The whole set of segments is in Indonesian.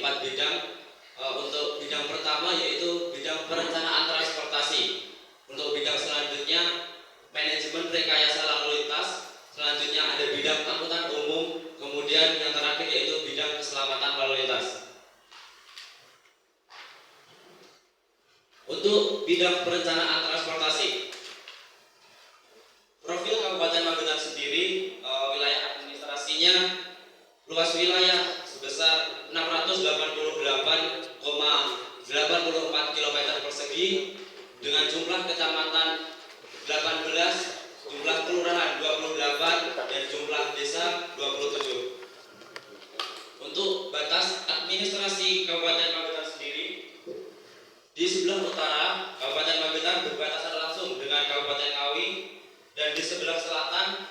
4 bidang. Untuk bidang pertama yaitu bidang perencanaan transportasi. Untuk bidang selanjutnya manajemen rekayasa lalu lintas. Selanjutnya ada bidang angkutan umum. Kemudian yang terakhir yaitu bidang keselamatan lalu lintas. Untuk bidang perencanaan transportasi, profil Kabupaten Magetan sendiri, wilayah administrasinya luas wilayah sebesar 688,84 km persegi dengan jumlah kecamatan 18, jumlah kelurahan 28, dan jumlah desa 27. Untuk batas administrasi Kabupaten Magetan sendiri, di sebelah utara Kabupaten Magetan berbatasan langsung dengan Kabupaten Ngawi, dan di sebelah selatan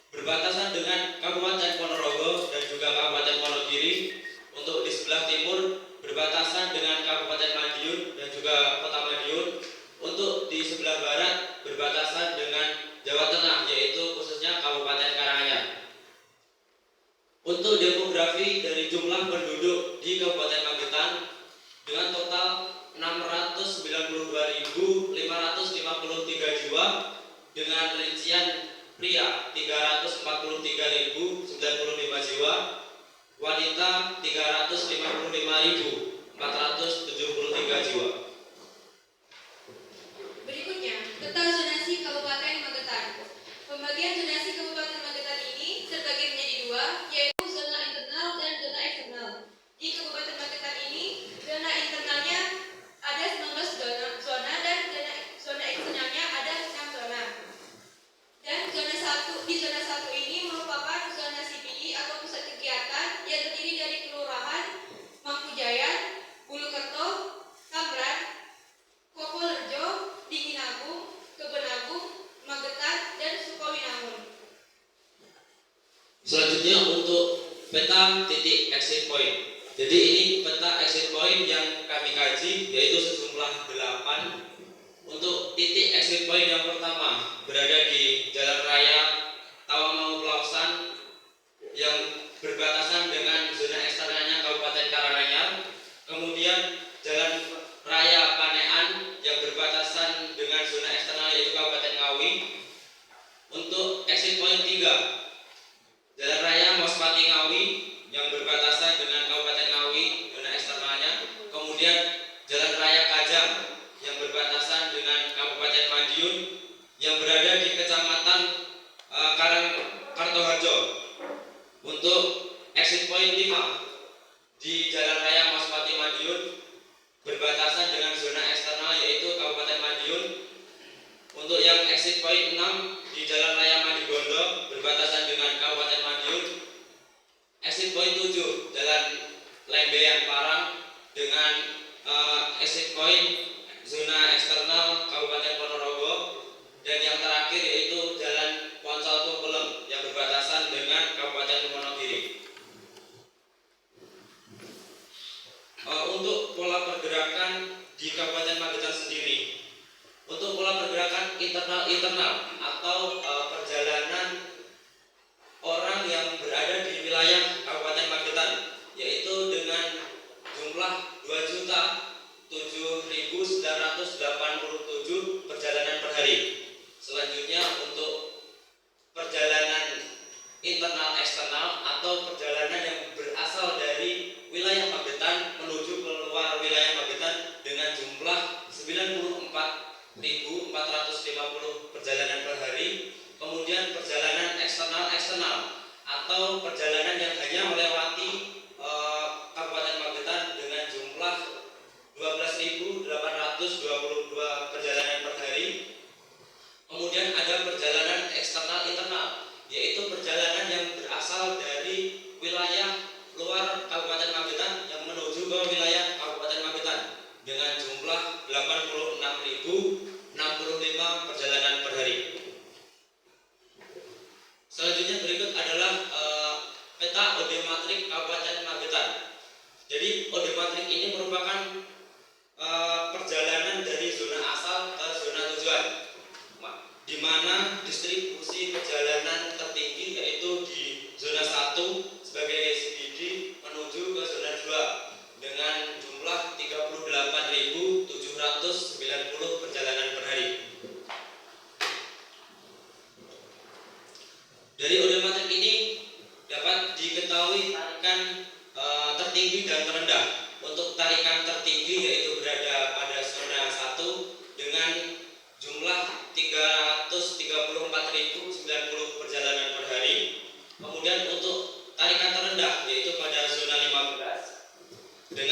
berbatasan dengan Kabupaten Ponorogo dan juga Kabupaten Wonogiri. Untuk di sebelah timur berbatasan dengan Kabupaten Madiun dan juga Kota Madiun. Untuk di sebelah barat berbatasan dengan Jawa Tengah, yaitu khususnya Kabupaten Karanganyar. Untuk demografi dari jumlah penduduk di Kabupaten Magetan dengan total 692.553 jiwa dengan rincian pria 343.095 jiwa, wanita 355.473 jiwa. Berikutnya, peta zonasi Kabupaten Magetan. Pembagian zonasi Kabupaten Magetan ini terbagi menjadi dua, yaitu zona internal dan zona eksternal. Di Kabupaten Magetan ini, zona internalnya ada 19 zona dan zona eksternalnya ada 6 zona. Dan di zona 1 ini merupakan zona CBD atau pusat kegiatan yang terdiri dari kelurahan Mangkujayan, Bulukerto, Tambran, Kopolerjo, Dinginanggung, Kebenagung, Magetan, dan Sukawinangun. Selanjutnya untuk peta titik exit point. Jadi ini peta exit point yang kami kaji, yaitu sejumlah 8. Untuk titik exit point yang pertama berada di Jalan Raya Tawangmangu Pelausan yang berbatasan dengan zona eksternalnya Kabupaten Karanganyar. Kemudian Jalan Raya Panean yang berbatasan dengan zona eksternal yaitu Kabupaten Ngawi. Untuk exit point 3, Jalan Raya Mospati Ngawi yang berbatasan dengan Kabupaten Ngawi zona eksternalnya. Kemudian Jalan Raya Kajang yang berbatasan dengan Kabupaten Madiun yang berada di Kecamatan Kartoharjo. Untuk exit point 5 di Jalan Raya Mospati Madiun berbatasan dengan zona eksternal yaitu Kabupaten Madiun. Untuk yang exit point 6 di Jalan Raya Madigondo berbatasan dengan Kabupaten Madiun. Exit point 7 Jalan Lembean Parang dengan exit point zona eksternal Kabupaten Ponorogo. Dan yang terakhir yaitu Jalan Poncol Pempelem yang berbatasan dengan Kabupaten Wonogiri. Untuk pola pergerakan di Kabupaten Magetan sendiri, untuk pola pergerakan internal atau perjalanan orang yang berada di wilayah Kabupaten Magetan, yaitu dengan jumlah 2.007.987 perjalanan per hari. Selanjutnya untuk perjalanan internal eksternal atau perjalanan yang berasal dari wilayah Magetan menuju keluar wilayah Magetan dengan jumlah 94.450 perjalanan per hari. Kemudian perjalanan eksternal atau perjalanan yang hanya melewati Kabupaten Magetan dengan jumlah 12.822 perjalanan per hari. Kemudian ada perjalanan eksternal internal, yaitu perjalanan yang berasal dari wilayah luar Kabupaten Magetan yang menuju ke wilayah Kabupaten Magetan dengan jumlah 86.065 perjalanan per hari. Selanjutnya berikut adalah peta odematrik Kabupaten Magetan. Jadi odematrik ini merupakan perjalanan dari zona asal ke zona tujuan, di mana distribusi perjalanan tertinggi yaitu di zona 1 sebagai CBD menuju ke zona 2 dengan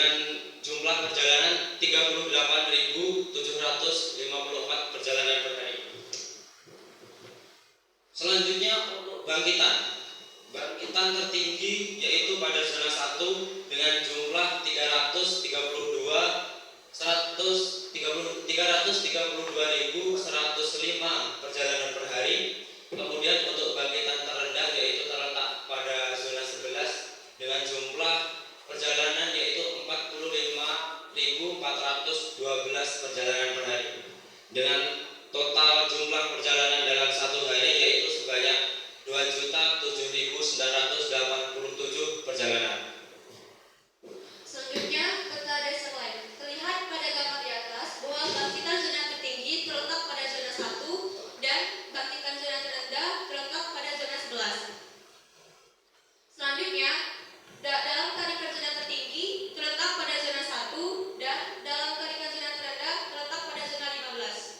dengan jumlah perjalanan 38.754 perjalanan per hari. Selanjutnya untuk bangkitan tertinggi yaitu pada zona 1 dengan jumlah 332.105 perjalanan per hari. Kemudian untuk bangkitan terendah yaitu terletak pada zona 11 dengan jumlah perjalanan yaitu 45.412 perjalanan per hari. Dengan total jumlah perjalanan dalam satu hari yaitu sebanyak 2.007.987 perjalanan. Selanjutnya, peta desa lain. Terlihat pada gambar di atas bahwa bangkitan zona tertinggi terletak pada zona 1 dan bangkitan zona terendah terletak pada zona 11. Selanjutnya, dalam tarikan zona tertinggi terletak pada zona 1 dan dalam tarikan zona terendah terletak pada zona 15.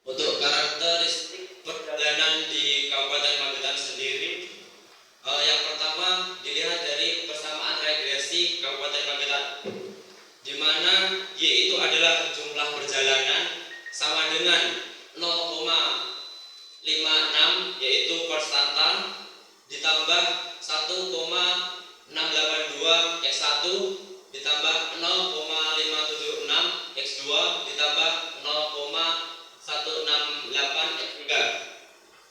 Untuk karakteristik perjalanan di Kabupaten Magetan sendiri, yang pertama dilihat dari persamaan regresi Kabupaten Magetan, di mana Y itu adalah jumlah perjalanan sama dengan 0,56 yaitu konstanta ditambah 1,682 X1 ditambah 0,576 X2 ditambah 0,168 X3,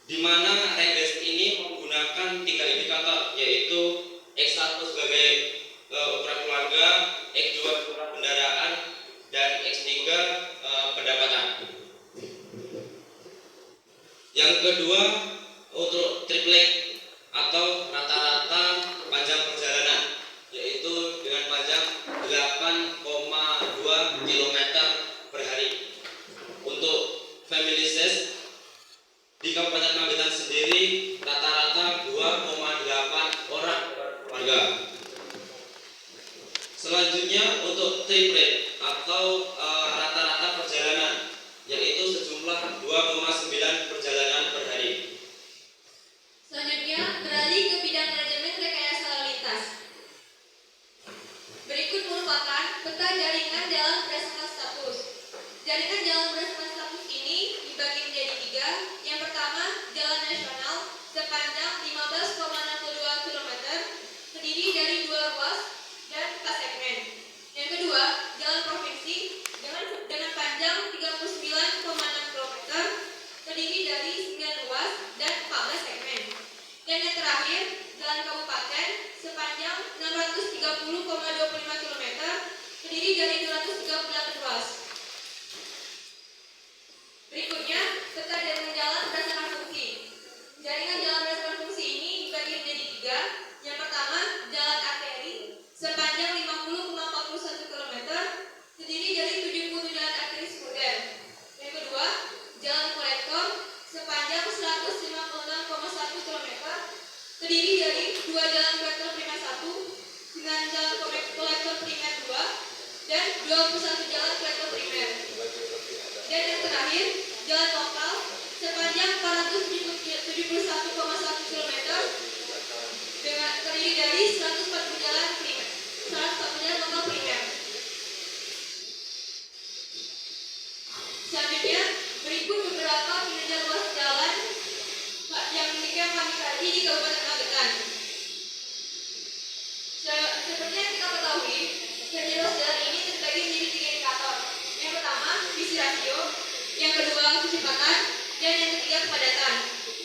di mana regresi ini menggunakan 3 indikator yaitu X1 sebagai ukuran keluarga, X2 ukuran kendaraan, dan X3 pendapatan. Yang kedua untuk triplek atau rata-rata panjang perjalanan yaitu dengan panjang 8,2 km per hari. Untuk family size di Kabupaten Magetan sendiri rata-rata 2,8 orang per keluarga. Selanjutnya untuk triplet atau rata-rata perjalanan yaitu sejumlah 2,9 perjalanan per hari. Selanjutnya, beralih ke bidang manajemen rekayasa lalu lintas. Berikut merupakan peta jaringan jalan berdasarkan status. Jaringan jalan berdasarkan status ini dibagi menjadi 3. Yang pertama, jalan nasional sepanjang 15,62 km, terdiri dari 2 ruas dan 4 segmen. Yang kedua, jalan provinsi dengan panjang 39,6 km, terdiri dari 9 ruas dan 14 segmen. Dan yang terakhir, jalan kabupaten sepanjang 630,25 km, terdiri dari 238 ruas. Berikutnya, peta jalan berdasarkan fungsi. Jaringan jalan berdasarkan fungsi ini dibagi menjadi 3. Yang pertama, jalan arteri sepanjang 50,41 km, terdiri dari 70 jalan arteri sekunder. Yang kedua, jalan kolektor sepanjang 156,1 km, terdiri dari 2 jalan kolektor primer 1, 9 jalan kolektor primer 2, dan 21 jalan kolektor primer. Dan yang terakhir, jalan lokal sepanjang 471,1 km dengan terdiri dari 140 jalan primer, 140 jalan lokal primer. Selanjutnya, berikut beberapa kinerja ruas jalan yang kami kaji di Kabupaten Magetan. Seperti yang kita ketahui, kinerja ruas jalan ini terbagi menjadi 3 indikator. Yang pertama, visi rasio, yang kedua kecepatan, dan yang ketiga kepadatan.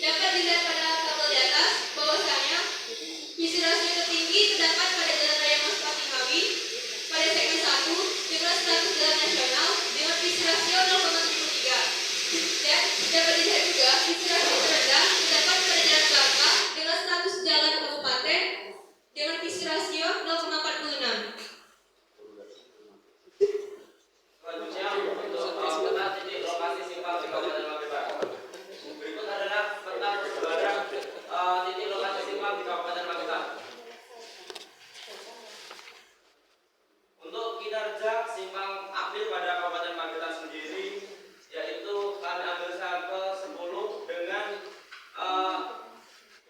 Dapat dilihat pada tabel di atas bahwasanya visi rasio tertinggi terdapat pada Jalan Raya Maspati Ngawi pada segmen 1 dengan status jalan nasional dengan visi rasio 0,73. Dan dapat dilihat juga visi rasio terendah terdapat pada Jalan Bangka dengan status jalan kabupaten dengan visi rasio 0,46. Selanjutnya untuk peta titik lokasi simpang di Kabupaten Magetan. Berikut adalah peta persebaran titik lokasi simpang di Kabupaten Magetan. Untuk kinerja simpang aktif pada Kabupaten Magetan sendiri, yaitu kami ambil sampel 10 dengan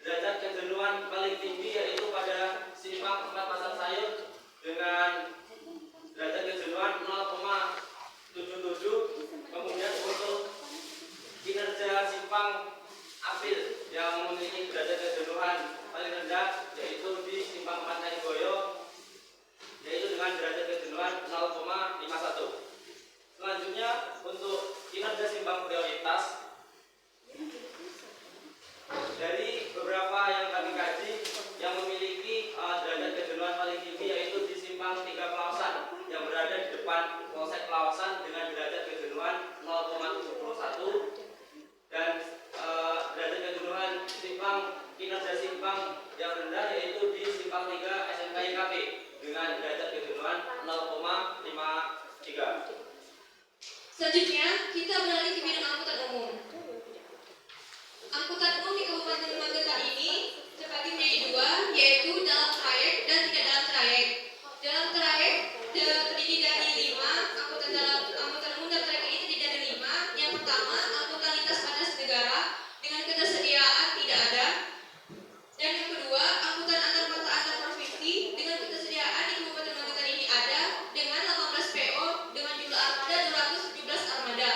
derajat kejenuhan paling tinggi yaitu pada simpang 4 Pasar Sayur Selanjutnya, kita beralih ke bidang angkutan umum. Angkutan umum di Kabupaten Magetan ini terbagi menjadi dua, yaitu dalam trayek dan tidak dalam trayek. Dalam trayek terdiri dari 5, angkutan umum dalam trayek ini terdiri dari 5. Yang pertama, angkutan lintas batas negara dengan ketersediaan tidak ada. Dan yang kedua, angkutan antar kota antar provinsi dengan ketersediaan di Kabupaten Magetan ini ada dengan 18 PO dengan jumlah armada 217 armada.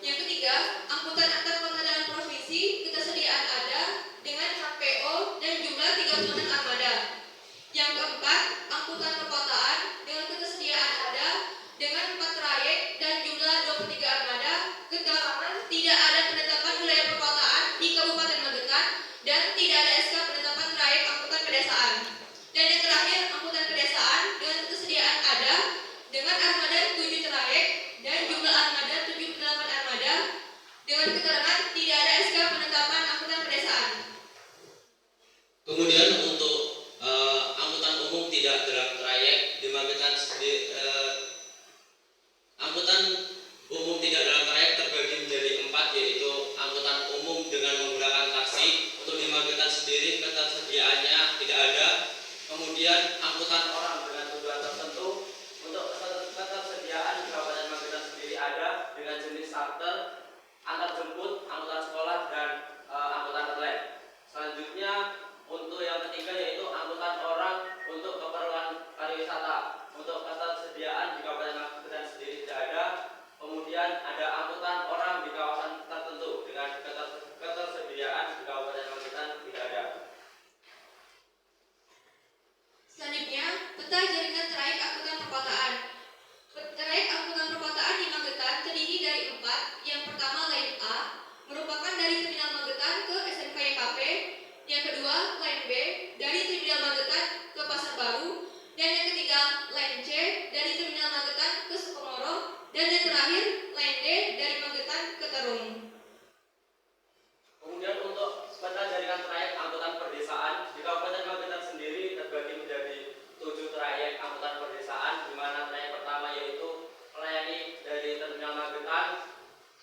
Yang ketiga, angkutan antar kota dalam provinsi ketersediaan ada dengan 4 PO dan jumlah 39 armada. Yang keempat, angkutan perkotaan dengan ketersediaan ada dengan 4 trayek dan jumlah 23 armada. Keterangan tidak ada penetapan wilayah perkotaan di Kabupaten Magetan dan tidak ada SK penetapan trayek angkutan pedesaan. Dan yang terakhir, angkutan pedesaan dengan ketersediaan ada dengan armada 7 trayek dan jumlah armada 78 armada dengan keterangan tidak ada SK penetapan angkutan pedesaan. Kemudian untuk angkutan umum tidak dalam trayek di Magetan angkutan umum tidak dalam trayek terbagi menjadi 4, yaitu angkutan umum dengan menggunakan taksi. Untuk di Magetan sendiri ketersediaannya tidak ada. Kemudian angkutan orang dengan tujuan tertentu, untuk ketersediaan di Kabupaten Magetan sendiri ada dengan jenis charter, antar jemput, angkutan sekolah, dan angkutan online. Selanjutnya untuk yang ketiga yaitu angkutan orang untuk keperluan pariwisata. Untuk ketersediaan di Kabupaten Magetan sendiri tidak ada. Kemudian ada angkutan orang di kawasan tertentu dengan ketersediaan di Kabupaten Magetan tidak ada. Selanjutnya, peta jaringan trayek angkutan perkotaan. Trayek angkutan perkotaan di Magetan terdiri dari 4. Yang pertama, line A, merupakan dari Terminal Magetan ke SMK YKP. Yang kedua, line B, dari Terminal Magetan ke Pasar Baru. Dan yang ketiga, line C, dari Terminal Magetan ke Sukomoro. Dan yang terakhir, line D, dari Magetan ke Terung. Kemudian untuk peta jaringan trayek angkutan perdesaan di Kabupaten Magetan sendiri terbagi menjadi 7 trayek angkutan perdesaan, di mana trayek pertama yaitu melayani dari Terminal Magetan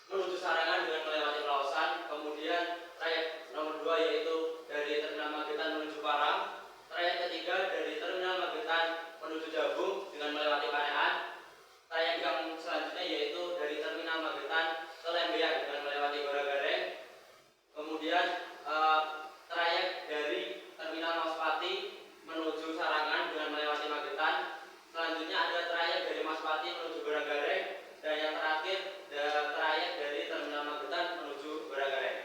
menuju Sarangan dengan melewati Pelausan. Kemudian trayek nomor 2 yaitu dari Terminal Magetan menuju Parang. Trayek ketiga dari Terminal Magetan menuju Jabung dengan melewati Panean. Trayek yang selanjutnya yaitu dari Terminal Magetan ke Lembeyan dengan melewati Goragareng. Kemudian trayek dari Terminal Maspati menuju Sarangan dengan melewati Magetan. Selanjutnya ada trayek dari Maspati menuju Goragareng, dan yang terakhir trayek dari Terminal Magetan menuju Goragareng.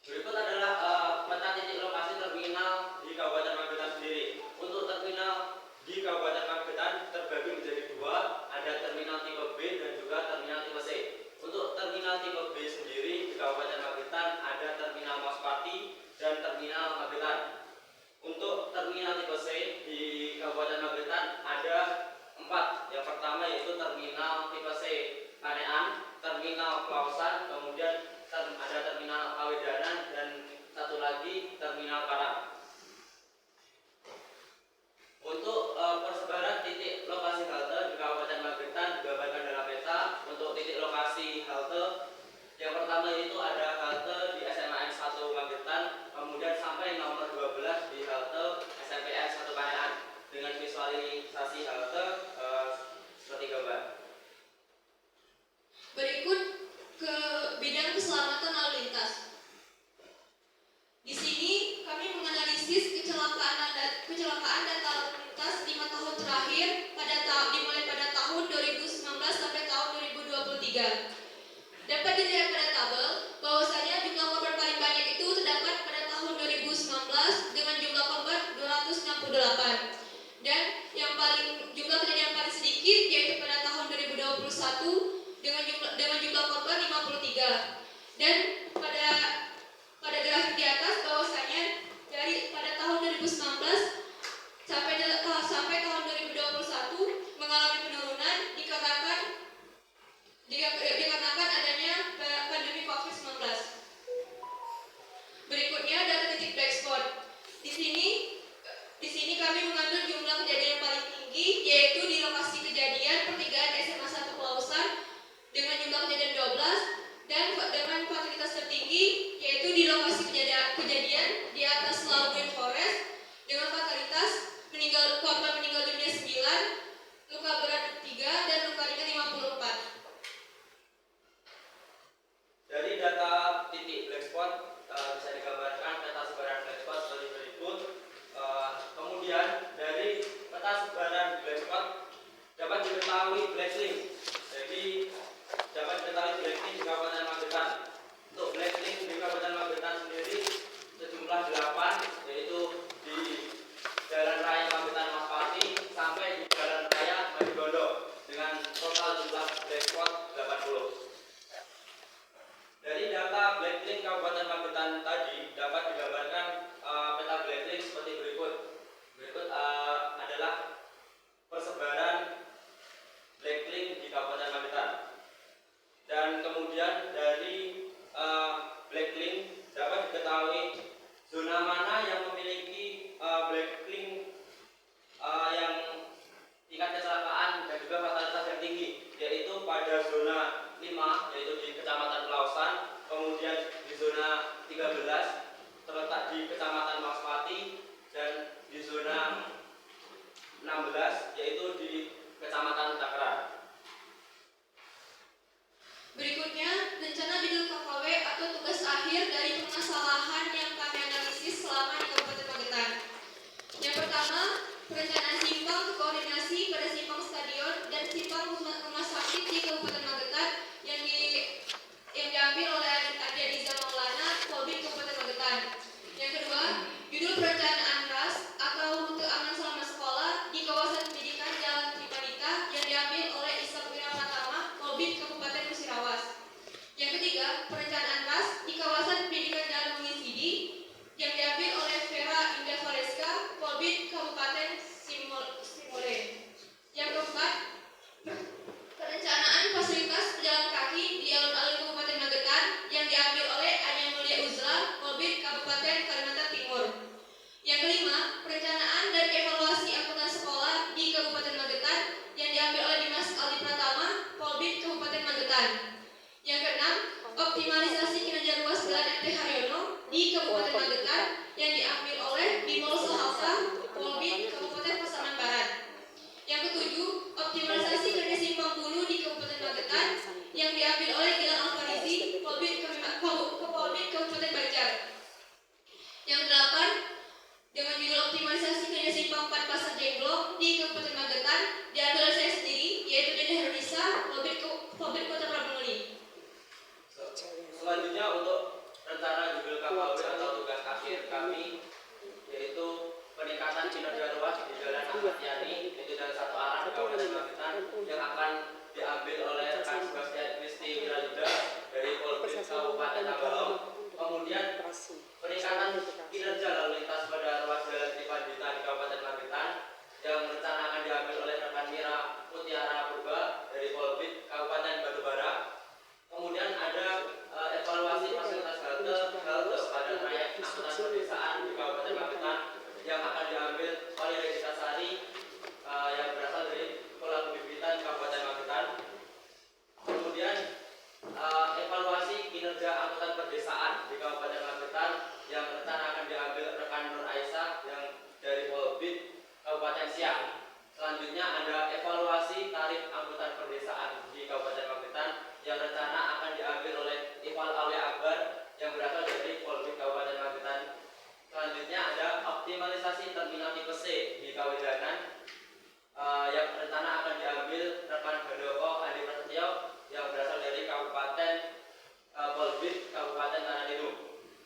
Berikut adalah peta titik lokasi terminal di Kabupaten Magetan sendiri. Untuk terminal di Kabupaten Magetan terbagi menjadi 2, ada terminal tipe B dan juga terminal tipe C. Untuk terminal tipe B sendiri di Kabupaten Magetan ada terminal Maspati dan terminal Magetan. Untuk terminal tipe C di Kabupaten Magetan ada 4. Yang pertama yaitu terminal tipe C Panean, terminal Pelausan, kemudian ada terminal Kawedanan, dan satu lagi terminal Parang. Untuk persebaran titik lokasi halte di Kabupaten Magetan digambarkan dalam peta. Untuk titik lokasi halte, yang pertama itu ada halte di SMAN 1 Magetan, kemudian sampai nomor 12 di halte SMPN 1 Panean dengan visualisasi halte seperti gambar. Berikut ke bidang keselamatan lalu lintas. Di sini kami menganalisis kecelakaan dan lalu lintas 5 tahun terakhir dimulai pada tahun 2019 sampai tahun 2023. Dapat dilihat pada tabel bahwa peta sebaran black spot dapat diketahui blacklink. Jadi dapat diketahui blacklink di Kabupaten Magetan. Untuk blacklink di Kabupaten Magetan sendiri sejumlah 8, yaitu di Jalan Raya Magetan Maspati sampai di Jalan Raya Madigondo dengan total jumlah black spot 80. Dari data blacklink Kabupaten Magetan tadi dapat digambarkan peta blacklink seperti berikut. Berikut adalah persebaran blacklink di Kabupaten Magetan. Dan kemudian dari blacklink dapat diketahui zona mana yang memiliki blacklink yang tingkat kecelakaan dan juga fatalitas yang tinggi, yaitu pada zona 5, yaitu di Kecamatan Pelausan, kemudian di zona 13 terletak di Kecamatan Maspati, dan di zona 16 yaitu di Kecamatan Takran. Berikutnya, rencana bidang KKW atau tugas akhir dari permasalahan yang kami analisis selama di Kabupaten Magetan. Yang pertama, perencanaan simpang koordinasi pada simpang stadion dan simpang rumah sakit di Kabupaten Magetan yang diambil oleh Adi Rizal Maulana, Polbid Kabupaten Magetan. Yang kedua, judul perencanaan ras atau rute aman selama sekolah di kawasan pendidikan Jalan Tripanita yang diambil oleh Ishak Wirapratama, Polbid Kabupaten Musirawas. Yang ketiga, perencanaan ras di kawasan pendidikan Jalan Mungisidi yang diambil oleh Vera Indah Valeska, Polbid Kabupaten Simole. Yang keempat, perencanaan fasilitas pejalan kaki di alun-alun Kabupaten Magetan yang diambil oleh Anya Mulia Uzla, Polbid Kabupaten Kalimantan Timur. Yang kelima, perencanaan dan evaluasi angkutan sekolah di Kabupaten Magetan yang diambil oleh Dimas Aldi Pratama, Polbid Kabupaten Magetan. Yang keenam, optimalisasi kinerja ruas jalan MT Haryono di Kabupaten Magetan yang diambil oleh Bimol Sohalsa, Polbid Kabupaten Pasaman Barat. Yang ketujuh, optimalisasi kinerja simpang bulu di Kabupaten Magetan yang diambil oleh Gilang Alfarizi, Polbid Kabupaten Banjar. Yang delapan, dengan judul optimalisasi kinerja simpang 4 Pasar Jenglong di Kabupaten Magetan diambil oleh saya sendiri, yaitu Dede Herunisa, Polbid Kota Prabumuli. Selanjutnya untuk rencana judul KKW atau tugas akhir kami, yaitu peningkatan kinerja ruas di Jalan Ahmad Yani, yaitu jalan satu arah di Kabupaten Magetan yang akan diambil oleh rekan Sebastian Kristi Wirayuda dari Polbid Kabupaten Tabalong. Kemudian peningkatan kinerja lalu lintas pada ruas jalan Tripandita di Kabupaten Magetan yang rencana akan diambil oleh rekan Mira Mutiara Purba dari Polbid Kabupaten Batubara. Kemudian ada evaluasi fasilitas halte pada trayek angkutan pedesaan di Kabupaten Magetan yang akan diambil oleh Regita Sari yang berasal dari Sekolah Pembibitan Kabupaten Magetan. Kemudian evaluasi kinerja angkutan pedesaan di Kabupaten Magetan yang rencana akan diambil rekan Nur Aisyah yang dari Polbid Kabupaten Siak. Selanjutnya ada evaluasi tarif angkutan pedesaan di Kabupaten Magetan yang rencana akan diambil oleh Iqbal Auli Akbar yang berasal dari Polbid Kabupaten Magetan. Selanjutnya ada optimalisasi terminal tipe C di Kawedanan yang rencana akan diambil rekan Handoko Andi Prasetyo yang berasal dari Kabupaten Polbid Kabupaten Tanah Tidung.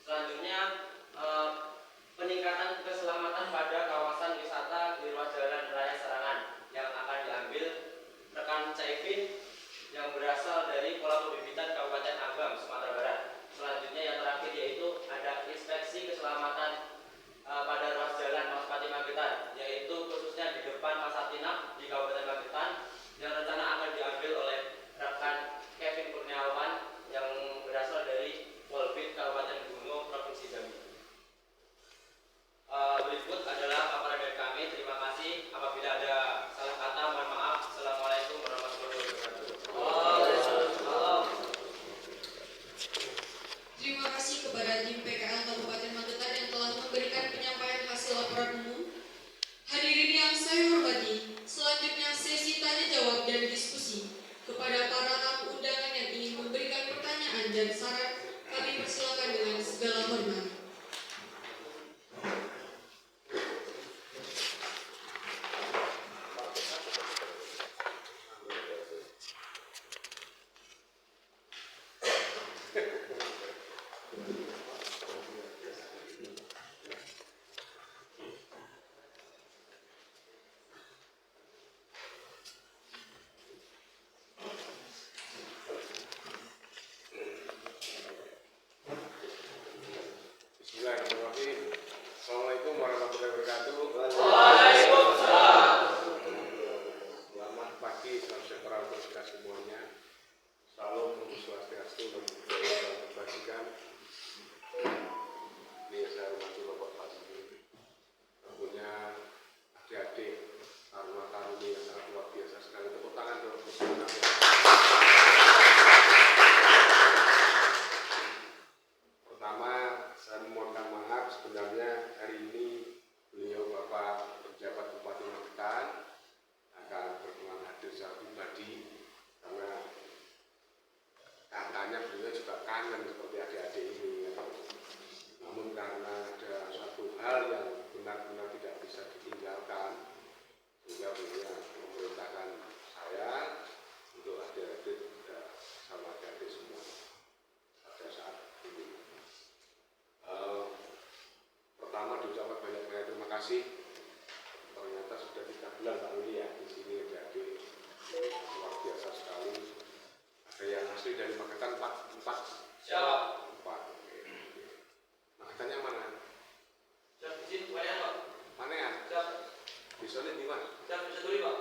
Selanjutnya peningkatan keselamatan pada kawasan wisata di ruas jalan raya Serangan yang akan diambil rekan Caifin yang berasal dari Pola Pembibitan Kabupaten Agam, Sumatera Barat. Selanjutnya yang terakhir yaitu ada inspeksi keselamatan pada ruas jalan Maspati Magetan, yaitu khususnya di depan Pasar Tinap di Kabupaten Magetan yang rencana akan diambil oleh rekan Kevin Kurniawan yang berasal dari Polbid Kabupaten Gunung Provinsi Jambi. Berikut adalah paparan dari kami. Terima kasih. Apabila ada salah kata, mohon maaf. Assalamualaikum warahmatullahi wabarakatuh. Terima kasih kepada tim PKL Kabupaten Magetan yang telah memberikan penyampaian hasil laporan umum. Hadirin yang saya hormati, selanjutnya sesi tanya jawab dan diskusi. Kepada para tamu undangan yang ingin memberikan pertanyaan dan saran, kami persilakan dengan segala hormat. nama karunia yang sangat luar biasa sekali. Tepuk tangan dulu. Pertama, saya memohonkan maaf sebenarnya hari ini beliau Bapak Pejabat Bupati Magetan akan berkenan hadir secara pribadi karena katanya beliau juga kangen seperti adik-adik ini. Namun karena ada suatu hal yang benar-benar tidak bisa ditinggalkan, sehingga beliau memerintahkan saya untuk hadir sama adik-adik semua pada saat ini. Pertama diucapkan banyak-banyak terima kasih. Ternyata sudah 3 bulan Pak Ruli ya di sini adik-adik luar biasa sekali. Ada yang asli dari Magetan 4. Siapa? 4. Magetannya mana? Siap, izin, Panean, Pak. Manean? Siap. Bisanya di mana? Siap, bisa tuli, Pak.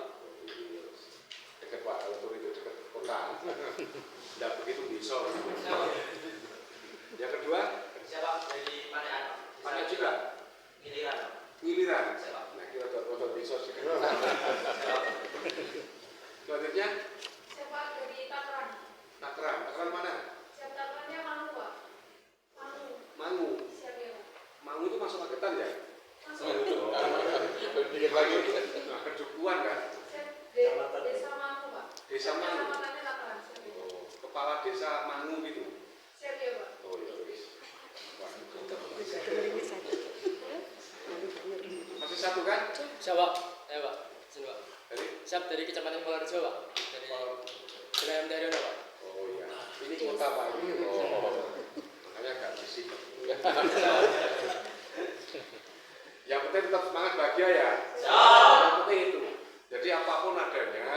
Dekat Pak, kalau tur itu dekat kota. Tidak begitu bisa. Siapa? Yang kedua? Siapa? Dari Panean, Pak. Panean juga? Giliran, Pak. Giliran? Siapa? Nah, kita otot bisa sih. Siapa? Selanjutnya? Siapa dari Takran? Takran. Takran mana? Siapa Takrannya Mangu, Pak? Mangu. Siapa ya, Pak? Mangu itu masuk Magetan ya? Masuk. Dikit lagi. Nah, kejukuan kan? Desa Mangu, Pak. Desa Mangu. Kecamatannya Takran. Siapa ya? Oh, kepala desa Mangu gitu. Siapa ya, Pak? Oh iya, wis. Masih satu kan? Siapa? Ya Pak, sini Pak. Dari? Siap dari Kecamatan Purworejo Pak. Dari Wilayah Daerah Pak. Oh iya. Ini kota Pak. Oh. Makanya agak berisik. Yang penting tetap semangat bahagia ya. Yang penting itu. Jadi apapun adanya,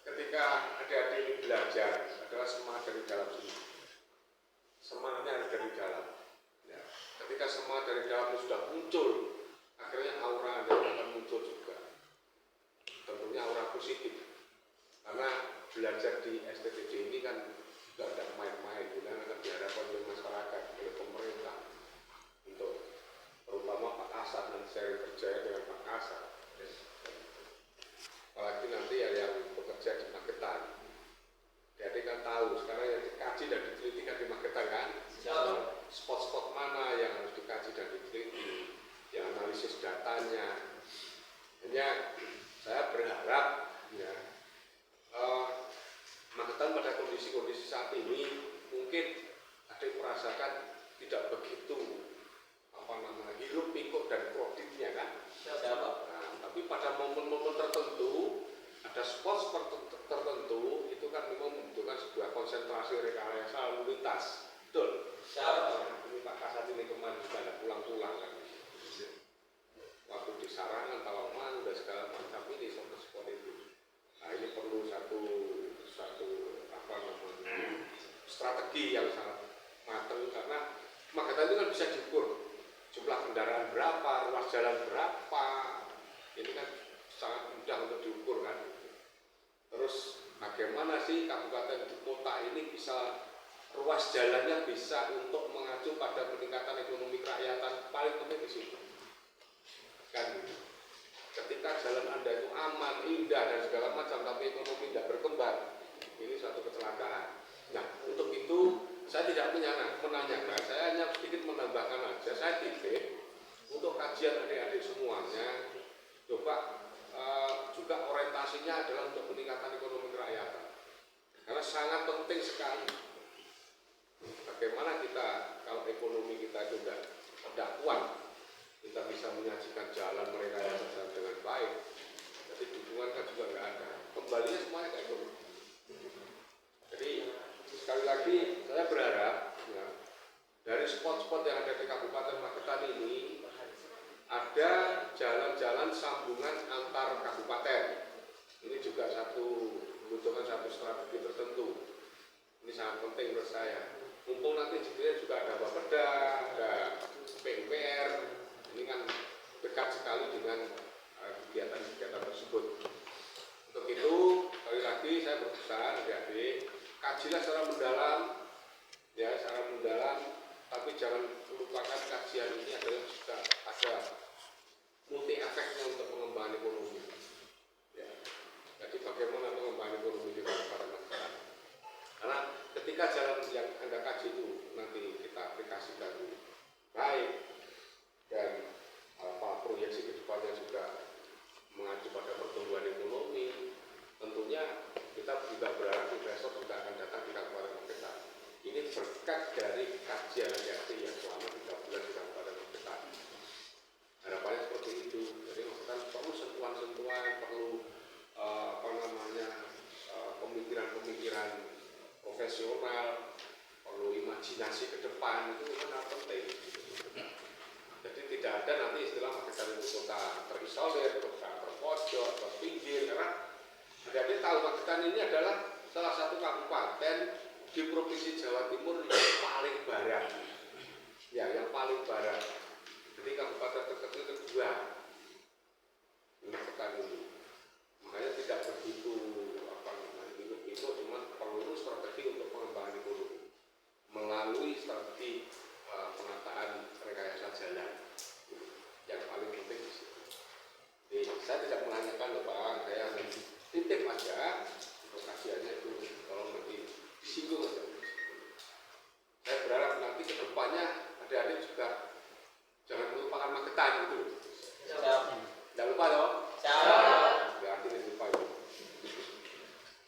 ketika adik-adik ini belajar adalah semangat dari dalam sini. Semangatnya harus dari dalam. Ya. Ketika semangat dari dalam itu sudah muncul, akhirnya aura Anda akan muncul juga. Tentunya aura positif. Karena belajar di STTJ ini kan juga ada main-main, dan akan diharapkan oleh masyarakat, oleh pemerintah untuk terutama Pak Kasat dan saya kerja dengan Pak Kasat. Apalagi nanti yang bekerja di Magetan. Jadi kan tahu sekarang yang dikaji dan diteliti kan di Magetan kan. Spot-spot mana yang harus dikaji dan diteliti, yang analisis datanya. Hanya saya berharap ya Magetan pada kondisi-kondisi saat ini mungkin ada yang merasakan tidak begitu hirup pikuk dan kreditnya kan. Nah, tapi pada momen-momen tertentu ada spot tertentu itu kan memang membutuhkan sebuah konsentrasi rekayasa lalu lintas. Betul. Ini Pak Kasat ini kemarin juga ada pulang-pulang kan. Waktu di Sarangan, Tawaman, dan segala macam ini spot itu. Nah ini perlu satu strategi yang sangat matang karena Magetan itu kan bisa diukur jumlah kendaraan berapa, ruas jalan berapa, ini kan sangat mudah untuk diukur kan. Terus bagaimana sih kabupaten di kota ini bisa ruas jalannya bisa untuk mengacu pada peningkatan ekonomi kerakyatan, paling penting di situ kan. Ketika jalan Anda itu aman, indah dan segala macam tapi ekonomi tidak berkembang, ini suatu kecelakaan. Nah untuk itu saya tidak menanyakan, saya hanya sedikit menambahkan aja, saya titip untuk kajian adik-adik semuanya, coba juga orientasinya adalah untuk peningkatan ekonomi kerakyatan. Karena sangat penting sekali. Bagaimana kita kalau ekonomi kita itu tidak kuat, kita bisa menyajikan jalan mereka dengan baik. Jadi dukungan kan juga nggak ada. Kembalinya semuanya ke ekonomi. Jadi sekali lagi saya berharap ya, dari spot-spot yang ada di Kabupaten Magetan ini ada jalan-jalan sambungan antar kabupaten. Ini juga membutuhkan satu strategi tertentu. Ini sangat penting menurut saya. Mumpung nanti juga ada Bapeda, ada PUPR, ini kan dekat sekali dengan kegiatan-kegiatan tersebut. Untuk itu, sekali lagi saya berpesan adik-adik, kajilah secara mendalam, ya secara mendalam, tapi jangan lupakan kajian ini adalah juga ada multi efeknya untuk pengembangan ekonomi. ketika jalan yang Anda kaji itu nanti kita aplikasikan baik dan proyeksi kedepannya juga mengacu pada pertumbuhan ekonomi, tentunya kita juga berharap investor juga akan datang di Kabupaten Magetan. Ini berkat dari kajian LHT yang selama 3 bulan di Kabupaten Magetan. Harapannya seperti itu. Jadi Magetan perlu sentuhan-sentuhan, perlu pemikiran-pemikiran profesional, perlu imajinasi ke depan, itu sangat penting. Jadi tidak ada nanti istilah Magetan itu kota terisolir, kota terpojok, terpinggir, karena Anda tahu Magetan ini adalah salah satu kabupaten di Provinsi Jawa Timur yang paling barat. Ya, yang paling barat. Jadi kabupaten terkecil kedua Magetan ini. Makanya tidak begitu itu cuma perlu strategi untuk pengembangan ekonomi melalui strategi penataan rekayasa jalan yang paling penting di situ. Jadi saya tidak menanyakan loh Pak, saya titip aja untuk kajiannya itu, kalau nanti disinggung aja. Saya berharap nanti ke depannya adik-adik juga jangan melupakan Magetan gitu. Jangan lupa dong. Berarti ini lupa ya.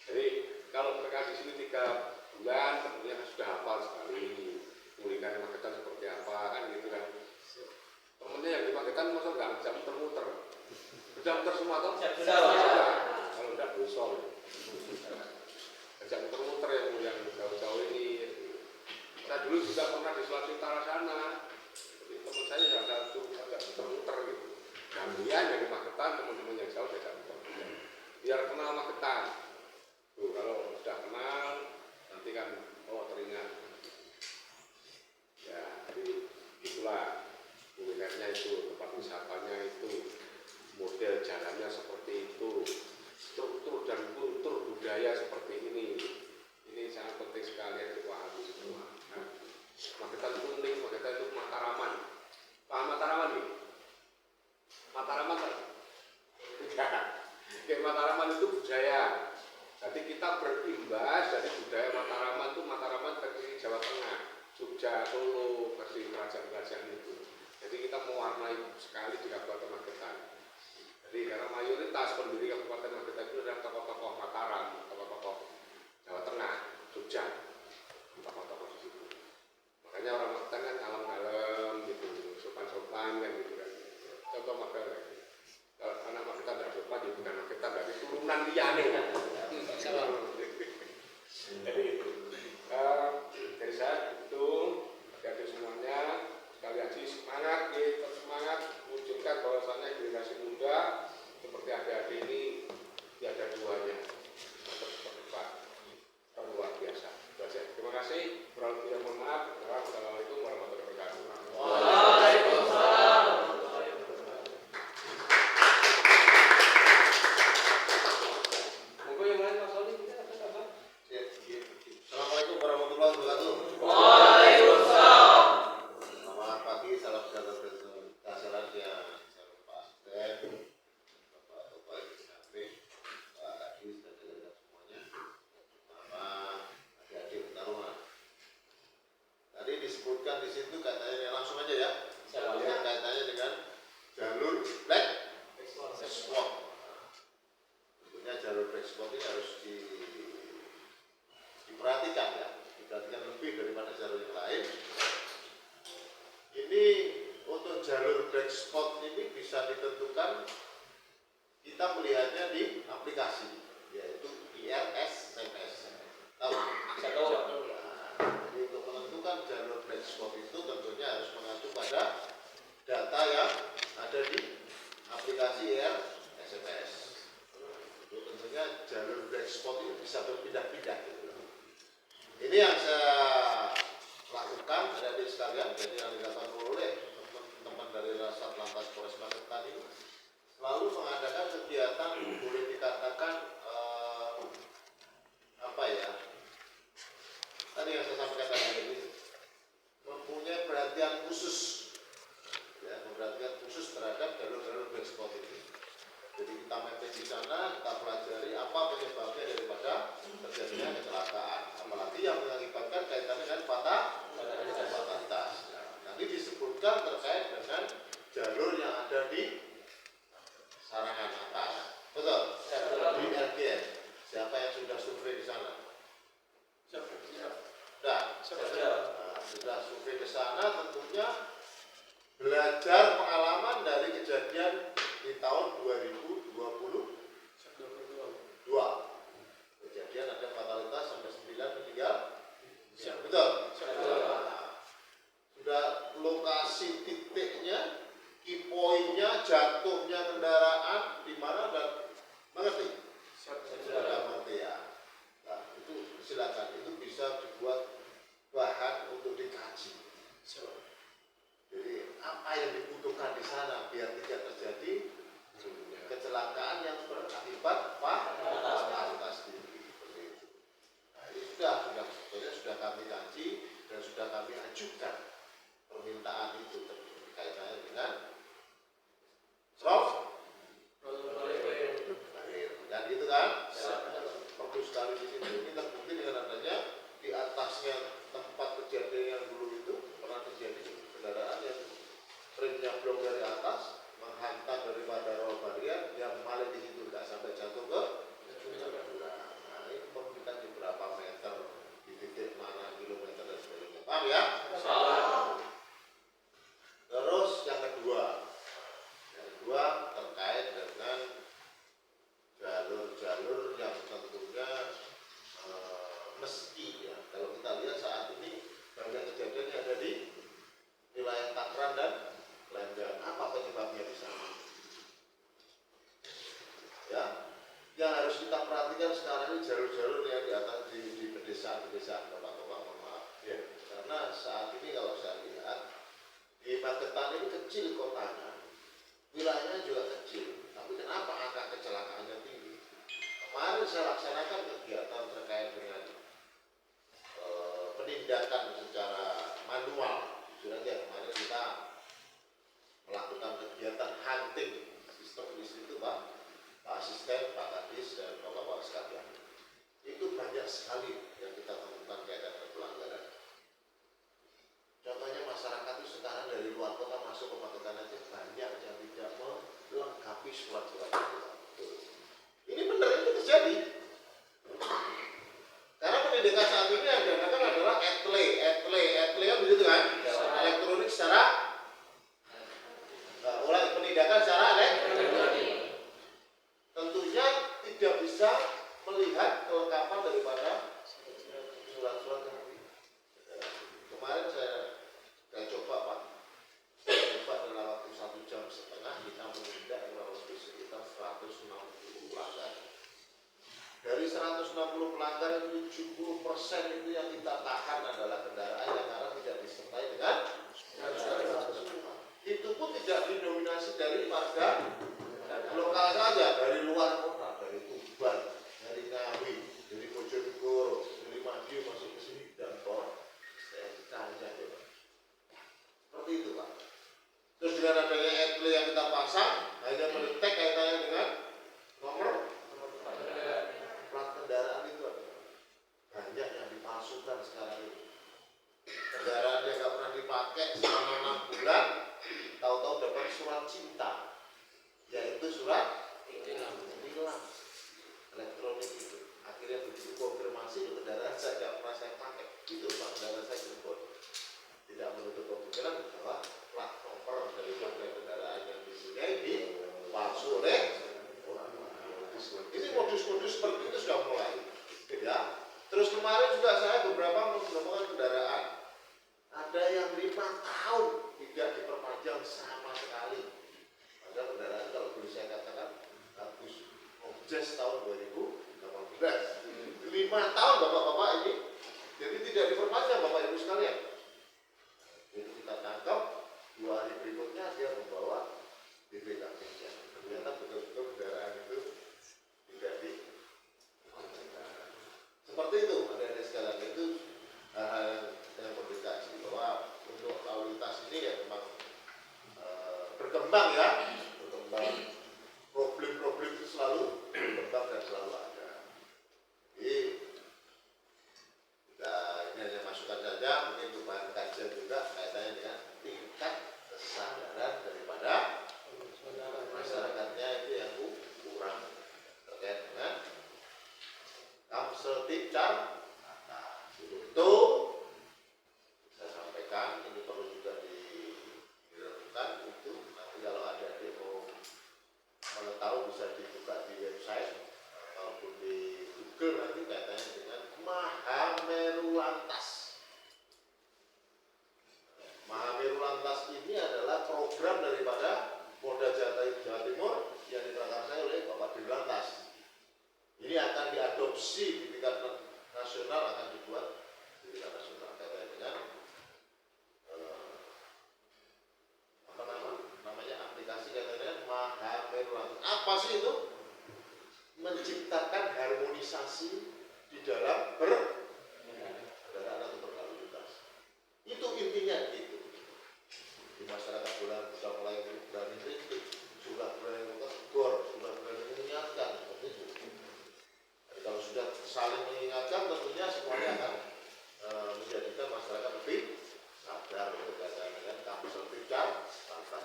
Jadi kalau mereka di sini 3 bulan, tentunya sudah hafal sekali kuliner Magetan seperti apa kan gitu kan. Temennya yang di Magetan masa nggak jam muter-muter. Sudah muter semua toh? Kalau enggak dosol. Jam muter-muter yang jauh-jauh ini. Saya dulu juga pernah di Sulawesi Utara sana. Jadi teman saya yang satu agak muter-muter gitu. Gantian dari Magetan, teman-teman yang jauh tidak muter. Biar kenal Magetan. Tuh, kalau sudah kenal, nanti kan teringat. Ya, jadi itulah kulinernya itu, tempat wisatanya itu, model jalannya seperti itu, struktur dan kultur budaya seperti ini. Ini sangat penting sekali yang dipahami semua. Nah, Magetan itu unik, Magetan itu Mataraman. Paham Mataraman nih? Mataraman kan? Kayak Mataraman itu budaya. Jadi kita berimbas dari budaya Mataraman itu, Mataraman versi Jawa Tengah, Jogja, Solo, versi kerajaan-kerajaan itu. Jadi kita mewarnai sekali di Kabupaten Magetan. Jadi karena mayoritas pendiri Kabupaten Magetan itu adalah tokoh-tokoh Mataram, tokoh-tokoh Jawa Tengah, Jogja, tokoh-tokoh di situ. Makanya orang Magetan kan kalem-kalem gitu, sopan-sopan kan gitu kan. Contoh Magetan. Kalau anak Magetan tidak sopan, ya bukan Magetan, dari turunan liane kan. Jadi itu. Dari saya itu, adik-adik semuanya, sekali lagi semangat, tetap semangat, wujudkan bahwasannya generasi muda seperti adik-adik ini tidak ada duanya, tetap berdepan, luar biasa. Terima kasih. Mohon maaf. Wassalamualaikum warahmatullahi wabarakatuh. Waalaikumsalam. Monggo yang lain Mas Oli. Assalamualaikum warahmatullahi wabarakatuh. Waalaikumsalam. Selamat pagi, salam sejahtera berkasih yang Pak Asisten, Bapak Ibu Samping, Pak Kadis dan jajaran semuanya, sama adik-adik Taruna. Tadi disebutkan di situ katanya langsung aja ya. Yang kaitannya dengan jalur black spot. Tentunya jalur black spot ini harus diperhatikan ya, diperhatikan lebih daripada jalur yang lain. Ini untuk jalur black spot ini bisa ditentukan, kita melihatnya di aplikasi, yaitu IRSMS. Tahu? Jadi untuk menentukan jalur black spot itu tentunya harus mengacu pada data yang ada di aplikasi IRSMS. Tentunya jalur black spot itu bisa berpindah-pindah gitu. Ini yang saya lakukan adik-adik sekalian, jadi yang dilakukan oleh teman-teman dari Satlantas Polres Magetan ini selalu mengadakan kegiatan, boleh dikatakan apa ya, tadi yang saya sampaikan tadi ini mempunyai perhatian khusus ya, perhatian khusus terhadap jalur-jalur black spot ini. Jadi kita mapping di sana, kita pelajari apa penyebabnya daripada terjadinya kecelakaan, apalagi yang mengakibatkan terkait dengan jalur yang ada di Sarangan atas. Betul? Di RGN. Siapa yang sudah survei di sana? Sudah. Nah, sudah survei ke sana, tentunya belajar pengalaman dari kejadian di tahun 2022. Kejadian ada fatalitas sampai 9 meninggal. Ya, betul. Nah, sudah lokasi titiknya, key point-nya, jatuhnya kendaraan di mana dan mengerti. Sudah mengerti ya. Nah, itu silakan, itu bisa dibuat bahan untuk dikaji. Jadi apa yang dibutuhkan di sana biar tidak terjadi kecelakaan yang berakibat fatalitas tinggi. Seperti itu. Nah, ini sudah kami kaji dan sudah kami ajukan permintaan itu kaitannya dengan dan itu kan perlu sekali di situ. Ini terbukti dengan adanya di atasnya tempat kejadian yang dulu itu pernah terjadi kendaraan yang remnya blok dari atas menghantam daripada roll barrier yang malah di situ nggak sampai jatuh ke jurang. Nah, ini memberikan di berapa meter, di titik mana, kilometer dan sebagainya. Paham ya? Terus yang kedua terkait dengan jalur-jalur yang tentunya meski ya, kalau kita lihat saat ini banyak kejadian yang ada di wilayah Takran dan Lembang. Apa penyebabnya di sana? Ya, yang harus kita perhatikan sekarang ini jalur-jalur yang di atas di pedesaan-pedesaan, bapak-bapak, mohon maaf. Ya. Karena saat ini kalau saya lihat di Magetan ini kecil kotanya, wilayahnya juga kecil, tapi kenapa angka kecelakaannya tinggi? Kemarin saya laksanakan kegiatan terkait dengan penindakan secara manual. Jujur aja kemarin kita melakukan kegiatan hunting sistem di situ, Pak Asisten, Pak Kadis dan Bapak-bapak sekalian. Itu banyak sekali yang kita temukan kaitan dengan pelanggaran. Contohnya masyarakat itu sekarang dari luar kota masuk ke Magetan aja banyak yang tidak melengkapi surat-surat itu. Ini benar, itu terjadi. Karena pendidikan saat ini yang digunakan adalah etle begitu kan? Elektronik secara penindakan secara elektronik. Tentunya tidak bisa melihat kelengkapan daripada surat-surat tadi. Kemarin saya coba Pak, dalam waktu 1,5 jam kita menindak kurang lebih sekitar 160 pelanggar. Dari 160 pelanggar 70% itu yang kita tahan adalah kendaraan yang karena tidak disertai dengan itu pun tidak didominasi dari warga lokal saja, dari luar kota, dari Tuban, dari Ngawi, dari Bojonegoro, dari Madiun masuk ke sini dan Tor. Saya tanya coba. Seperti itu Pak. Terus dengan adanya etle yang kita pasang, hanya mendetek kaitannya dengan nomor plat kendaraan itu ada. Banyak yang dipalsukan sekarang ini. Kendaraan yang nggak pernah dipakai selama 6 bulan, tahu-tahu dapat surat cinta, yaitu surat tilang elektronik itu. Akhirnya begitu konfirmasi itu kendaraan saya tidak pernah saya pakai, itu Pak, kendaraan saya impor. Tidak menutup kemungkinan bahwa plat nomor dari kendaraan yang dipunyai dipalsu oleh orang. Ini modus-modus seperti itu sudah mulai. Ya. Terus kemarin juga saya beberapa menemukan kendaraan. Ada yang 5 tahun tidak diperpanjang sama sekali. Ada kendaraan kalau boleh saya katakan bagus, Objes tahun 2018. 5 tahun bapak-bapak ini, jadi tidak diperpanjang bapak ibu sekalian. Jadi kita tangkap 2 hari berikutnya dia membawa BPKB-nya. Ternyata betul-betul kendaraan itu tidak diperpanjang. Seperti itu, ada sekalian itu hal-hal yang perlu dikaji bahwa untuk lalu lintas ini ya memang berkembang ya, problem-problem itu selalu berkembang dan selalu ada. Jadi kita ini hanya masukan saja, mungkin untuk bahan kajian juga kaitannya dengan tingkat bicara. Nah, itu saya sampaikan ini perlu juga dilakukan itu nanti kalau ada demo mau tahu bisa dibuka di website ataupun di Google nanti kaitannya dengan Mahameru Lantas. Mahameru Lantas ini adalah program daripada Polda Jawa Timur yang diprakarsai oleh Bapak Dirlantas. Ini akan diadopsi di tingkat nasional, akan dibuat di tingkat nasional kaitannya dengan namanya aplikasi kaitannya Mahameru Lantas. Apa sih itu? Menciptakan harmonisasi di dalam berkendaraan atau berlalu lintas. Itu intinya gitu. Di masyarakat sudah mulai berani kritik, sudah berani tegur, sudah berani mengingatkan seperti itu. Jadi kalau sudah saling mengingatkan, tentunya semuanya akan menjadikan masyarakat lebih sadar berkaitan dengan kampus lebih lantas.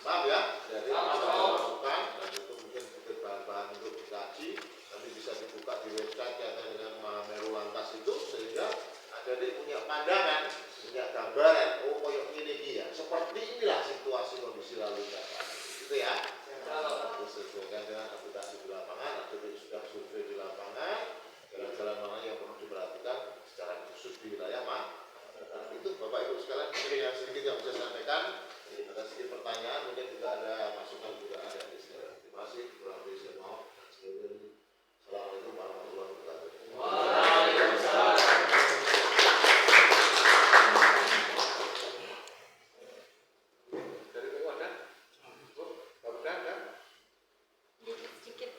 Paham ya? Jadi masukan dan itu mungkin sebagai bahan-bahan untuk dikaji, nanti bisa dibuka di website kaitan dengan Mahameru Lantas itu sehingga ada punya pandangan, punya gambaran, oh koyok ini dia. Seperti inilah situasi kondisi lalu lintas. Gitu ya. Sesuaikan dengan aplikasi di lapangan, atau sudah survei di lapangan, jalan-jalan mana yang perlu diperhatikan secara khusus di wilayah mana. Nah, itu Bapak Ibu sekalian, mungkin yang sedikit yang bisa saya sampaikan. Ada sedikit pertanyaan, mungkin juga ada masukan juga ada di sini. Terima kasih. Kurang lebih saya mohon. Assalamualaikum warahmatullahi wabarakatuh. Waalaikumsalam. Dari PU ada? Bu, Pak Bunda ada? Sedikit.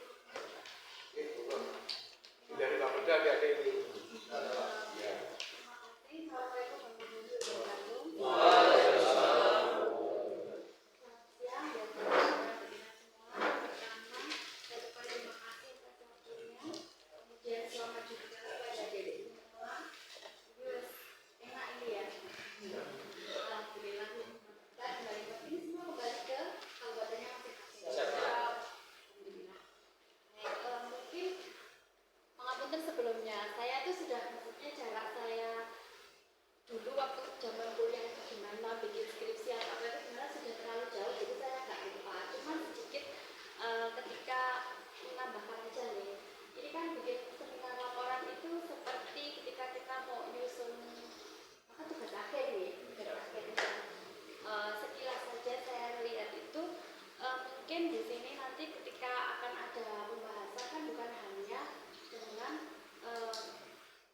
Dari Pak Bunda ada ini. Ya. Sebelumnya saya itu sudah maksudnya jarak saya dulu waktu zaman kuliah itu gimana bikin skripsi atau apa itu sebenarnya sudah terlalu jauh jadi saya agak lupa cuman sedikit ketika menambahkan aja nih ini kan bikin seminar laporan itu seperti ketika kita mau nyusun maka tugas akhir nih tugas akhir itu sekilas saja saya lihat itu mungkin di sini nanti ketika akan ada pembahasan kan bukan hanya dengan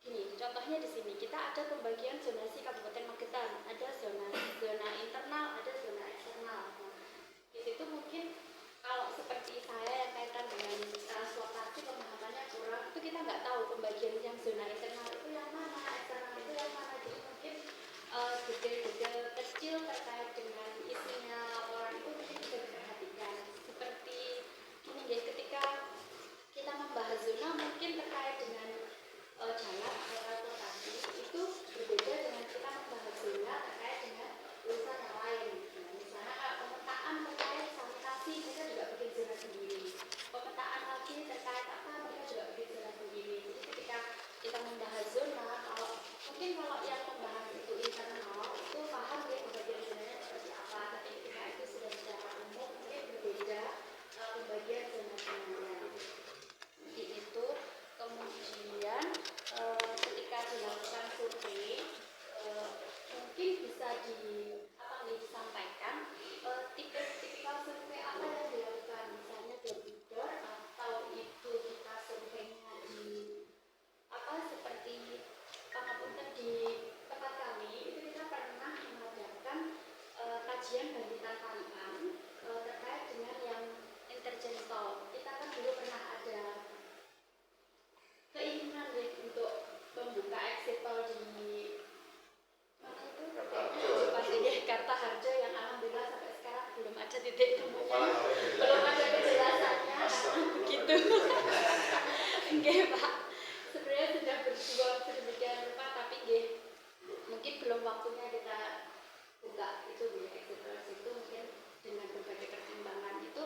gini, contohnya di sini kita ada pembagian zonasi Kabupaten Magetan, ada zona internal, ada zona eksternal. Nah, di situ mungkin kalau seperti saya yang kaitan dengan transportasi pemahamannya kurang, itu kita nggak tahu pembagian yang zona internal itu yang mana, eksternal itu yang mana. Jadi mungkin detail-detail kecil terkait dengan isinya laporan itu mungkin bisa diperhatikan. Seperti ini guys, ketika kita membahas zona mungkin terkait dengan jalan atau transportasi itu berbeda dengan kita membahas zona terkait dengan urusan yang lain. Nah, misalnya kalau pemetaan terkait sanitasi mereka juga bikin zona sendiri. Pemetaan lagi terkait apa mereka juga bikin zona sendiri. Jadi ketika kita membahas zona, kalau yang membahas itu internal itu paham ya pembagian zonanya seperti apa. Tapi ketika itu sudah secara umum mungkin berbeda pembagian zona-zonanya. Itu kemudian ketika dilakukan survei mungkin bisa disampaikan tipikal survei apa yang dilakukan misalnya door to door atau itu kita surveinya di seperti pangapunten di tempat kami itu kita pernah mengadakan kajian bangkitan kalian terkait dengan yang interchange tol. Kita kan dulu pernah ada keinginan untuk membuka exit tol di mana itu? Pasti Kartaharjo yang alhamdulillah sampai sekarang belum ada titik temunya, belum ada kejelasannya begitu. Nggih Pak, sebenarnya sudah berjuang sedemikian rupa tapi nggih mungkin belum waktunya kita buka itu di exit tol itu mungkin dengan berbagai pertimbangan itu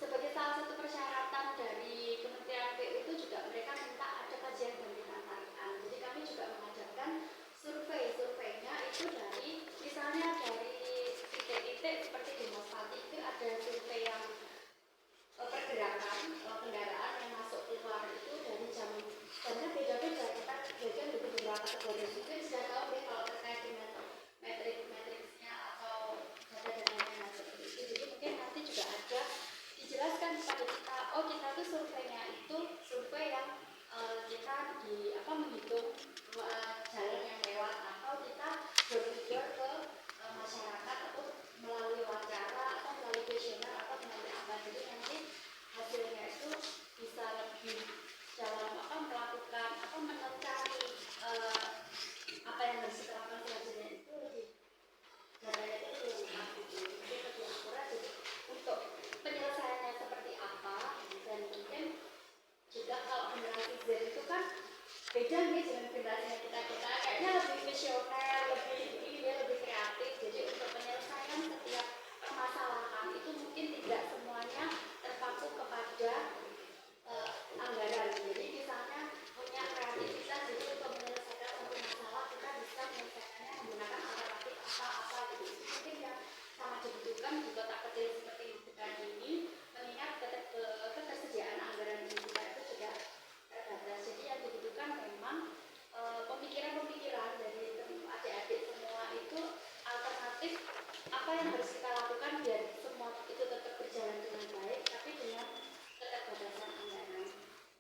sebagai salah satu persyaratan dari Kementerian PU itu juga mereka minta ada kajian bangkitan tarif. itu survei yang kita menghitung jalan yang lewat atau kita berpikir ke masyarakat atau melalui wawancara atau melalui kuesioner atau melalui apa, jadi nanti hasilnya itu bisa lebih dalam melakukan mencari apa yang harus kita lakukan selanjutnya itu lebih datanya itu lebih akurat jadi untuk penyelesaiannya seperti apa. Dan mungkin juga kalau generasi Z itu kan beda nih dengan generasinya kita kayaknya lebih visioner, lebih kreatif, jadi untuk penyelesaian setiap permasalahan itu mungkin tidak semuanya terpaku kepada anggaran. Jadi misalnya punya kreativitas jadi untuk menyelesaikan satu masalah kita bisa menyelesaikannya menggunakan alternatif apa gitu. Mungkin yang sangat dibutuhkan di kota kecil seperti kita ini, mengingat ketersediaan anggaran di kita itu sudah terbatas. Jadi yang dibutuhkan memang pemikiran-pemikiran dari adik-adik semua itu alternatif apa yang harus kita lakukan biar semua itu tetap berjalan dengan baik tapi dengan keterbatasan anggaran.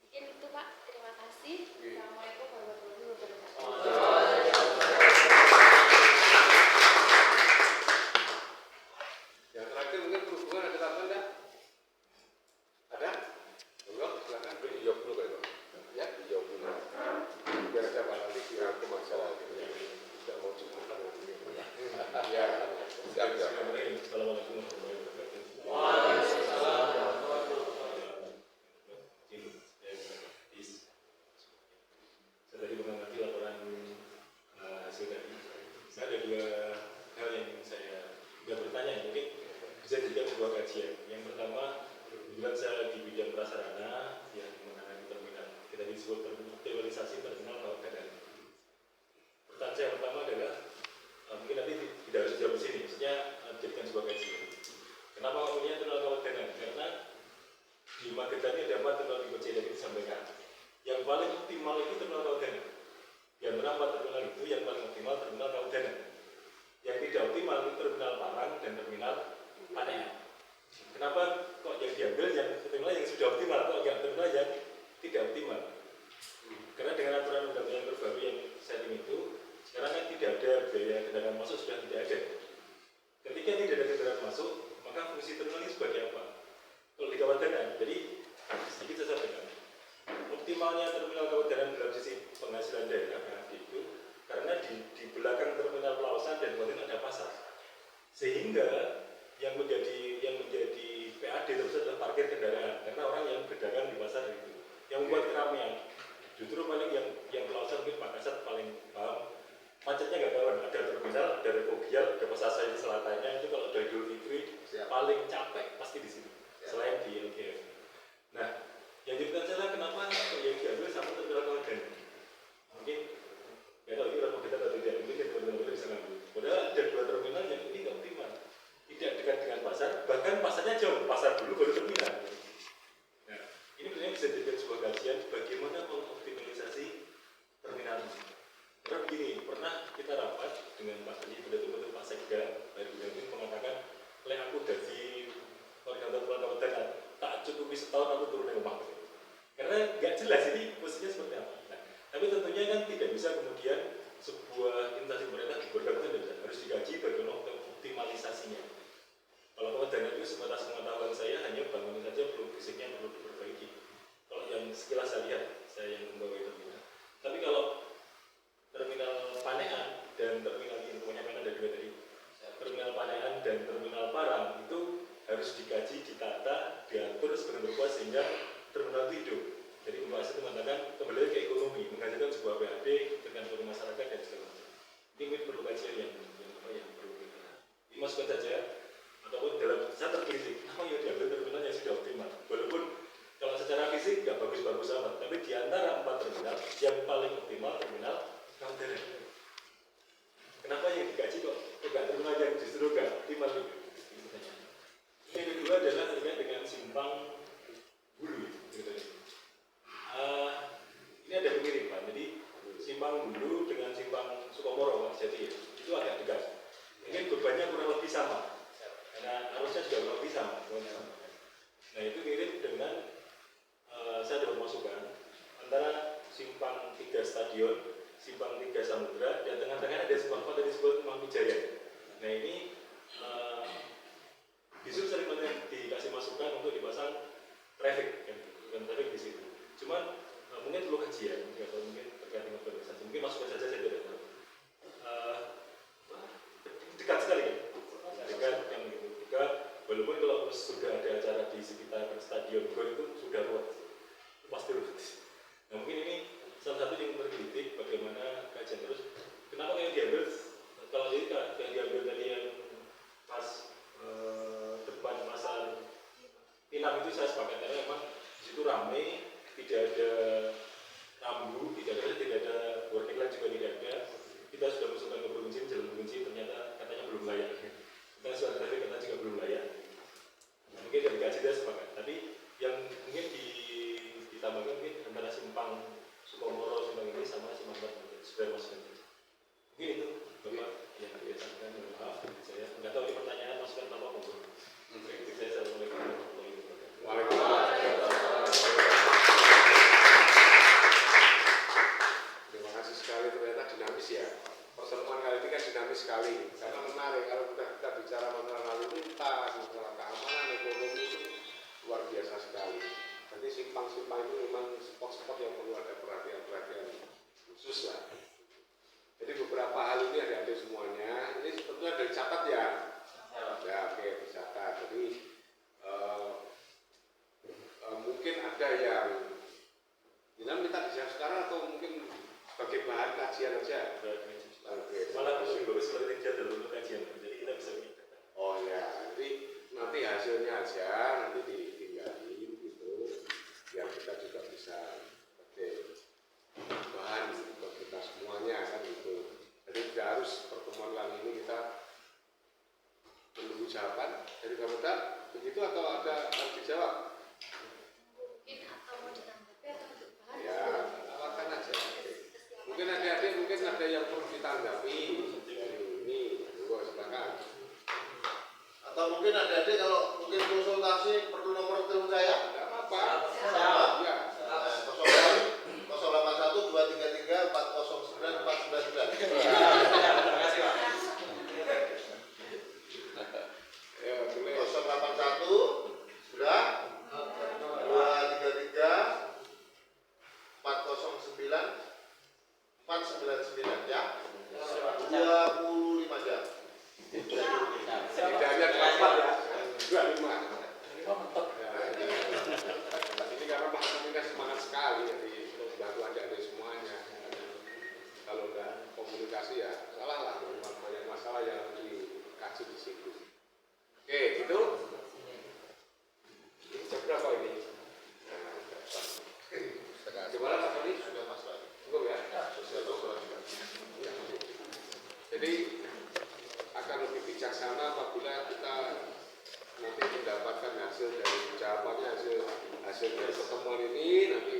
Mungkin itu Pak, terima kasih. Assalamualaikum warahmatullahi wabarakatuh. Yang terakhir mungkin perhubungan ada tambahan enggak? Ada? Enggak, silakan dijawab dulu kali Pak. Ya, dijawab dulu. Biar ada Pak Lali kira ke masalah ini. Tidak mau cukupkan. Ya, siap. Assalamualaikum warahmatullahi wabarakatuh. Saya tadi mengamati laporan hasil tadi. Saya ada dua hal yang ingin saya bertanya, mungkin bisa juga sebuah kajian. Yang pertama, kebetulan saya di bidang prasarana yang menangani terminal. Kita disebut optimalisasi terminal bawah sadar. Pertanyaan saya pertama adalah mungkin nanti tidak harus jawab di sini, maksudnya jadikan sebuah kajian. Kenapa ngomongnya terminal bawah sadar? Karena di Magetan ini ada 4 terminal tipe C yang disampaikan. Yang paling optimal itu terminal Kaudana. Yang mana 4 terminal itu yang paling optimal terminal Kaudana. Yang tidak optimal itu terminal Parang dan terminal Panean. Kenapa kok yang diambil yang terminal yang sudah optimal, kok yang terminal yang tidak optimal? Karena dengan aturan undang-undang yang terbaru yang setting itu, sekarang kan tidak ada biaya kendaraan masuk, sudah tidak ada. Ketika tidak ada kendaraan masuk, maka fungsi terminal ini sebagai apa? Kalau di Kawadanan, jadi sedikit saya sampaikan. Optimalnya terminal Kawadanan dalam sisi penghasilan daerah itu karena di belakang terminal Pelausan dan kemudian ada pasar, sehingga yang menjadi PAD tersebut adalah parkir kendaraan karena orang yang berdagang di pasar itu yang membuat keramaian. Justru paling yang Pelausan mungkin Pak Kasat paling paham, macetnya nggak karuan, ada terminal, ada repogial, ada pasar di selatannya itu kalau dari Idul Fitri paling capek pasti di sini selain di LGF. Nah, yang jadi saya kenapa yang diambil sama terminal Kawadan? Mungkin ya kalau itu orang kita atau tidak, mungkin teman-teman bisa ngambil. Padahal ada 2 terminal yang ini nggak optimal, tidak dekat dengan pasar, bahkan pasarnya jauh, pasar dulu baru terminal. Nah, ini sebenarnya bisa jadi sebuah kajian bagaimana mengoptimalisasi terminal ini. Karena begini, pernah kita rapat dengan Pak Tadi, betul-betul Pak Sekda dari bidang ini mengatakan, oleh aku dari koordinator Kabupaten tak cukupi setahun aku turun ke rumah. Karena nggak jelas ini posisinya seperti apa. Nah, tapi tentunya kan tidak bisa kemudian sebuah instansi pemerintah bergantung harus dikaji bagaimana optimalisasinya. Kalau Kabupaten itu sebatas pengetahuan saya hanya bangunan saja perlu fisiknya perlu diperbaiki. Kalau yang sekilas saya lihat, saya yang membawa terminal. Tapi kalau terminal Panean dan terminal ini punya Panean dari tadi, terminal Panean dan terminal Parang itu harus dikaji, ditata, diatur sebagai rupa sehingga terminal itu hidup. Jadi Mbak Asyid mengatakan kembali ke ekonomi, menghasilkan sebuah PAD dengan seluruh masyarakat dan segala macam. Ini perlu kajian yang perlu kita. Ini masukkan saja, ataupun dalam saya terkritik, apa yang diambil terminal yang sudah optimal. Walaupun kalau secara fisik nggak bagus-bagus amat, tapi di antara 4 terminal yang paling optimal terminal Kawadan. Kenapa yang dikaji kok enggak terminal yang justru nggak optimal itu? Yang kedua adalah terkait dengan simpang Bulu. Gitu. Ini ada pengiriman, jadi simpang Bulu dengan simpang Sukomoro, Mas, jadi itu agak dekat. Ini bebannya kurang lebih sama, karena arusnya juga kurang lebih sama. Nah itu mirip dengan saya ada simpang 3 stadion, simpang 3 samudra, dan tengah-tengah ada sebuah kota disebut Mangjaya. Nah ini Bisub sering dikasih masukan untuk dipasang traffic, kan traffic di situ. Cuman mungkin perlu kajian, atau mungkin terkait dengan organisasi. Mungkin masukan saja saya tidak tahu. Dekat sekali kan? Dekat yang itu. Dekat, walaupun kalau sudah ada acara di sekitar stadion gol itu sudah ruwet, pasti ruwet. Nah mungkin ini salah satu yang terkritik bagaimana kajian terus. Kenapa yang diambil? Kalau ini yang diambil tadi yang pas depan pasar Pinang itu saya sepakat karena memang di situ ramai, tidak ada rambu, tidak ada working line juga tidak ada. Kita sudah masukkan ke provinsi, jalan provinsi ternyata katanya belum layak. Kita sudah traffic katanya juga belum layak. Nah, mungkin dari kajian saya sepakat. Tapi yang mungkin ditambahkan mungkin antara simpang Sukomoro, simpang ini sama simpang Barat sudah masukkan. Mungkin itu Bapak yang disampaikan. Maaf, saya nggak tahu ini pertanyaan masukan apa monggo. Saya assalamualaikum warahmatullahi wabarakatuh. Waalaikumsalam. Terima kasih sekali, ternyata dinamis ya. Pertemuan kali ini kan dinamis sekali. Karena menarik kalau kita bicara masalah lalu lintas, masalah keamanan, ekonomi itu luar biasa sekali. Jadi simpang-simpang itu memang spot-spot yang perlu ada perhatian-perhatian khusus lah. Jadi beberapa hal ini ada semuanya. Ini sebetulnya ada dicatat ya. Ya oke, dicatat. Jadi mungkin ada yang minta dijawab sekarang atau mungkin sebagai bahan kajian aja. Oke. Malah bagus seperti jadwal untuk kajian, jadi kita bisa minta. Oh ya, jadi nanti hasilnya aja nanti ditinggalin gitu, biar kita juga bisa pakai bahan untuk kita semuanya kan gitu. Jadi tidak harus pertemuan kali ini kita menunggu jawaban dari Garuda begitu atau ada yang dijawab? Mungkin atau mau ditanggapi atau untuk bahan? Ya, tawarkan aja. Mungkin adik-adik mungkin ada yang perlu ditanggapi dari ini, silakan. Atau mungkin adik-adik kalau mungkin konsultasi perlu nomor telepon saya? Tidak apa-apa. Ya. 081 233 409 499. Terima kasih Pak. Ya, boleh. 081 sudah 233 409 499 ya. 25 jam. Tidak hanya 8 ya, 25. Ini karena Pak Komunikasi semangat sekali jadi bantu adik-adik semuanya. Kalau enggak komunikasi ya salah lah, banyak masalah yang harus dikaji di situ. Oke, gitu. Jam berapa ini? Gimana Pak Tony? Sudah Mas Pak. Cukup ya? Ya. Jadi akan lebih bijaksana apabila kita nanti mendapatkan hasil dari jawabannya hasil dari pertemuan ini nanti